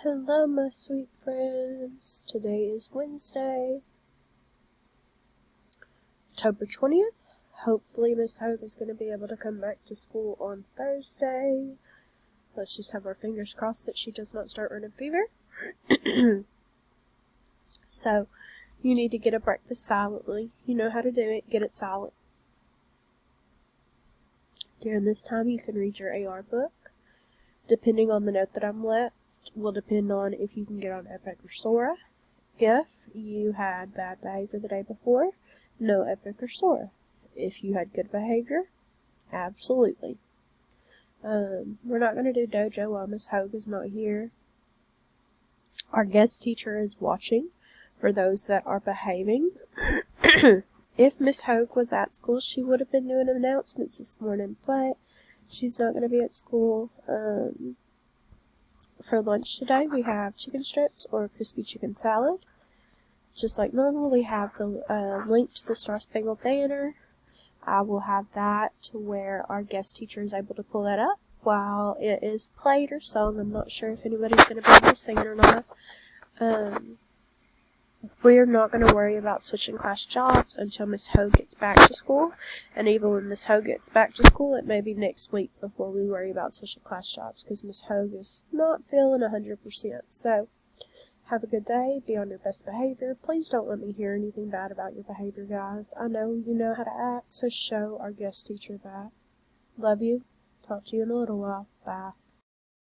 Hello, my sweet friends. Today is Wednesday, October 20th. Hopefully, Miss Hogue is going to be able to come back to school on Thursday. Let's just have our fingers crossed that she does not start running fever. So, you need to get a breakfast silently. You know how to do it. Get it silent. During this time, you can read your AR book. Depending on the note that I'm left, will depend on if you can get on Epic or Sora. If you had bad behavior the day before, no Epic or Sora. If you had good behavior, absolutely. We're not going to do Dojo while Miss Hogue is not here. Our guest teacher is watching for those that are behaving. If Miss Hogue was at school, she would have been doing announcements this morning, but she's not going to be at school. For lunch today, we have chicken strips or crispy chicken salad. Just like normal, we have the link to the Star Spangled Banner. I will have that to where our guest teacher is able to pull that up while it is played or sung. I'm not sure if anybody's going to be able to sing it or not. We're not going to worry about switching class jobs until Miss Hogue gets back to school. And even when Miss Hogue gets back to school, it may be next week before we worry about switching class jobs because Miss Hogue is not feeling 100%. So, have a good day. Be on your best behavior. Please don't let me hear anything bad about your behavior, guys. I know you know how to act, so show our guest teacher that. Love you. Talk to you in a little while. Bye.